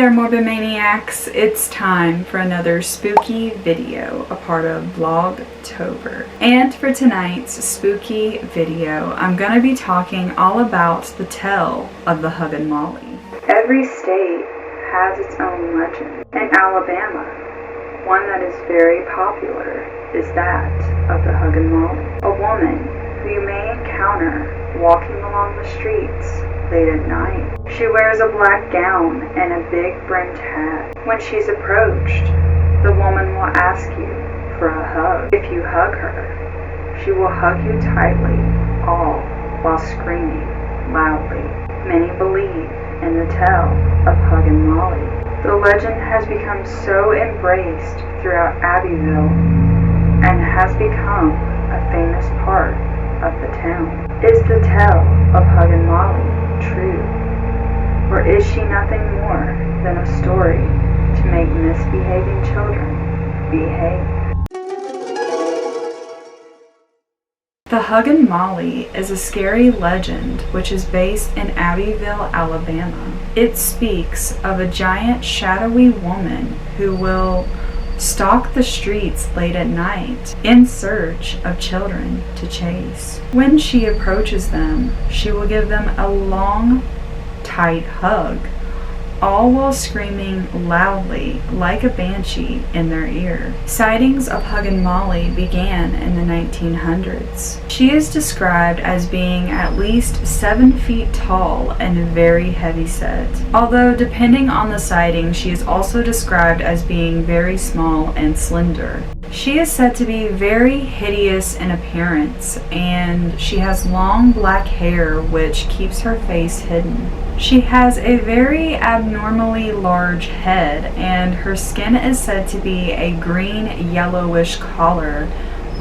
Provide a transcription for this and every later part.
there, Morbid Maniacs. It's time for another spooky video, a part of VLOGTOBER. And for tonight's spooky video, I'm going to be talking all about the tale of the Huggin Molly. Every state has its own legend. In Alabama, one that is very popular is that of the Huggin Molly, a woman who you may encounter walking along the streets late at night. She wears a black gown and a big brimmed hat. When she's approached, the woman will ask you for a hug. If you hug her, she will hug you tightly, all while screaming loudly. Many believe in the tale of Huggin Molly. The legend has become so embraced throughout Abbeville and has become a famous part of the town. Is the tale of Huggin Molly true? Or is she nothing more than a story to make misbehaving children behave? The Huggin Molly is a scary legend which is based in Abbeville, Alabama. It speaks of a giant shadowy woman who will stalk the streets late at night in search of children to chase. When she approaches them, she will give them a long, tight hug, all while screaming loudly like a banshee in their ear. Sightings of Huggin Molly began in the 1900s. She is described as being at least 7 feet tall and very heavy set. Although depending on the sighting, she is also described as being very small and slender. She is said to be very hideous in appearance, and she has long black hair which keeps her face hidden. She has a very abnormally large head, and her skin is said to be a green yellowish color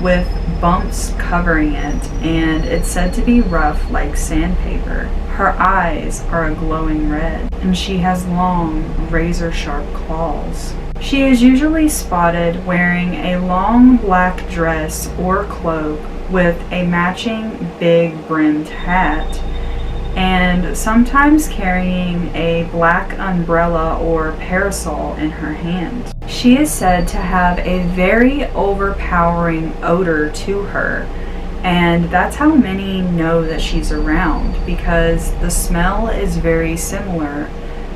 with bumps covering it, and it's said to be rough like sandpaper. Her eyes are a glowing red, and she has long, razor-sharp claws. She is usually spotted wearing a long black dress or cloak with a matching big brimmed hat, and sometimes carrying a black umbrella or parasol in her hand. She is said to have a very overpowering odor to her, and that's how many know that she's around, because the smell is very similar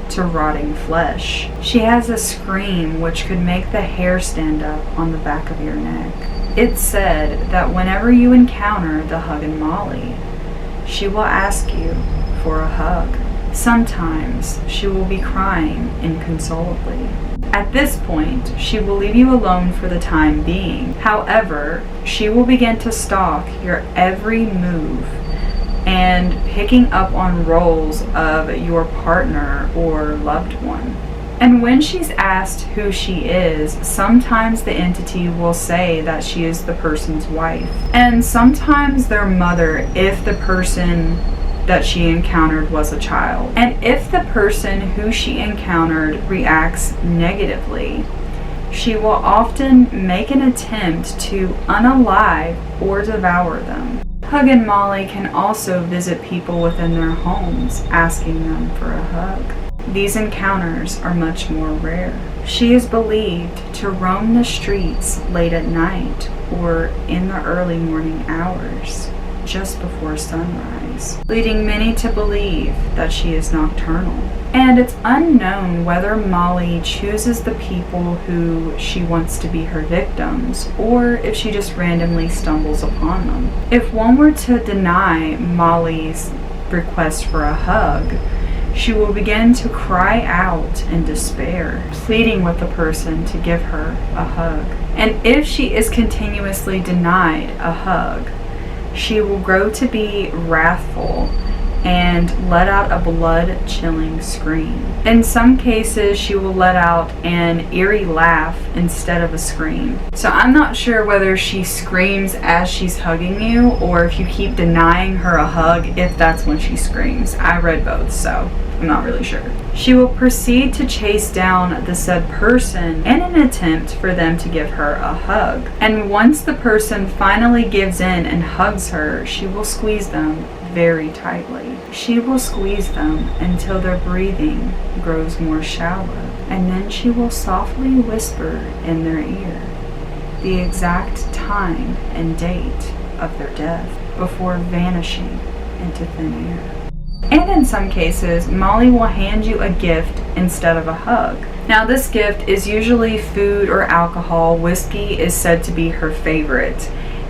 to rotting flesh. She has a scream which could make the hair stand up on the back of your neck. It's said that whenever you encounter the Huggin Molly, she will ask you for a hug. Sometimes she will be crying inconsolably. At this point, she will leave you alone for the time being. However, she will begin to stalk your every move and picking up on roles of your partner or loved one. And when she's asked who she is, sometimes the entity will say that she is the person's wife, and sometimes their mother if the person that she encountered was a child. And if the person who she encountered reacts negatively, she will often make an attempt to unalive or devour them. Huggin Molly can also visit people within their homes, asking them for a hug. These encounters are much more rare. She is believed to roam the streets late at night or in the early morning hours, just before sunrise, leading many to believe that she is nocturnal. And it's unknown whether Molly chooses the people who she wants to be her victims, or if she just randomly stumbles upon them. If one were to deny Molly's request for a hug, she will begin to cry out in despair, pleading with the person to give her a hug. And if she is continuously denied a hug, she will grow to be wrathful and let out a blood-chilling scream. In some cases, she will let out an eerie laugh instead of a scream. So I'm not sure whether she screams as she's hugging you, or if you keep denying her a hug, if that's when she screams. I read both, so I'm not really sure. She will proceed to chase down the said person in an attempt for them to give her a hug. And once the person finally gives in and hugs her, she will squeeze them very tightly. She will squeeze them until their breathing grows more shallow, and then she will softly whisper in their ear the exact time and date of their death before vanishing into thin air. And in some cases, Molly will hand you a gift instead of a hug. Now, this gift is usually food or alcohol. Whiskey is said to be her favorite.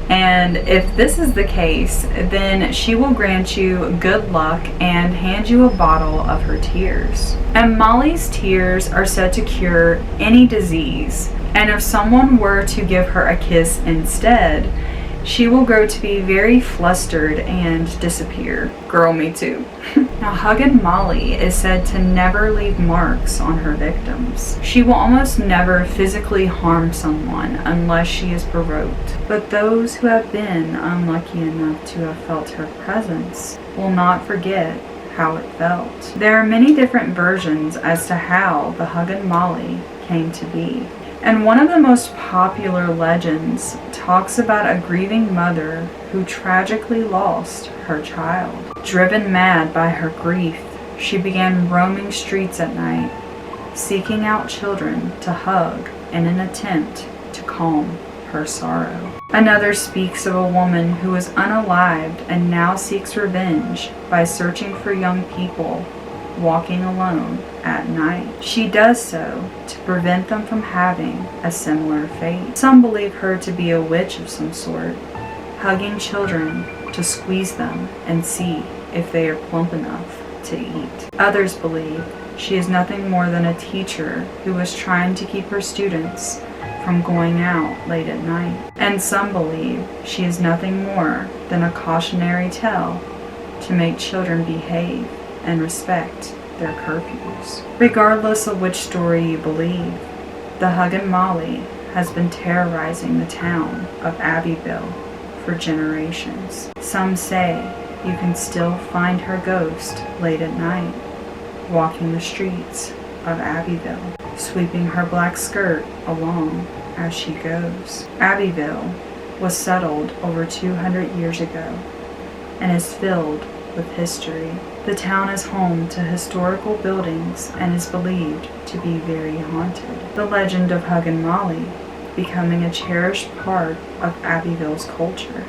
And if this is the case, then she will grant you good luck and hand you a bottle of her tears. And Molly's tears are said to cure any disease. And if someone were to give her a kiss instead, she will grow to be very flustered and disappear. Girl, me too. Now, Huggin Molly is said to never leave marks on her victims. She will almost never physically harm someone unless she is provoked. But those who have been unlucky enough to have felt her presence will not forget how it felt. There are many different versions as to how the Huggin Molly came to be. And one of the most popular legends talks about a grieving mother who tragically lost her child. Driven mad by her grief, she began roaming streets at night, seeking out children to hug in an attempt to calm her sorrow. Another speaks of a woman who was unalived and now seeks revenge by searching for young people walking alone at night. She does so to prevent them from having a similar fate. Some believe her to be a witch of some sort, hugging children to squeeze them and see if they are plump enough to eat. Others believe she is nothing more than a teacher who is trying to keep her students from going out late at night. And some believe she is nothing more than a cautionary tale to make children behave and respect their curfews. Regardless of which story you believe, the Huggin Molly has been terrorizing the town of Abbeville for generations. Some say you can still find her ghost late at night, walking the streets of Abbeville, sweeping her black skirt along as she goes. Abbeville was settled over 200 years ago and is filled with history. The town is home to historical buildings and is believed to be very haunted. The legend of Huggin Molly becoming a cherished part of Abbeville's culture,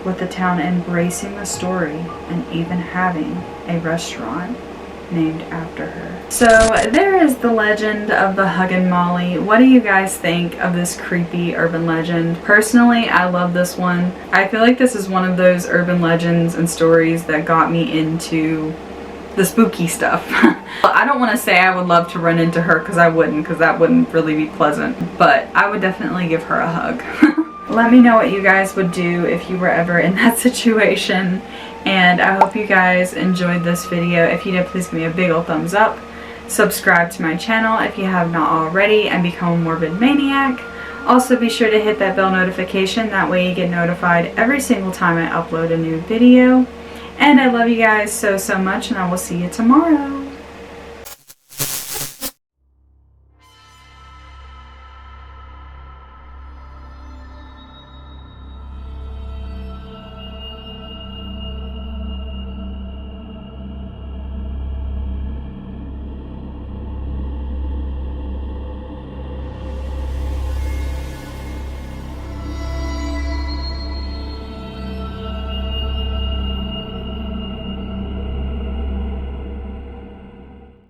with the town embracing the story and even having a restaurant named after her. So there is the legend of the Huggin Molly. What do you guys think of this creepy urban legend? Personally, I love this one. I feel like this is one of those urban legends and stories that got me into the spooky stuff. I don't want to say I would love to run into her, because I wouldn't, because that wouldn't really be pleasant, but I would definitely give her a hug. Let me know what you guys would do if you were ever in that situation. And I hope you guys enjoyed this video. If you did, please give me a big old thumbs up. Subscribe to my channel if you have not already and become a morbid maniac. Also, be sure to hit that bell notification. That way you get notified every single time I upload a new video. And I love you guys so much, and I will see you tomorrow.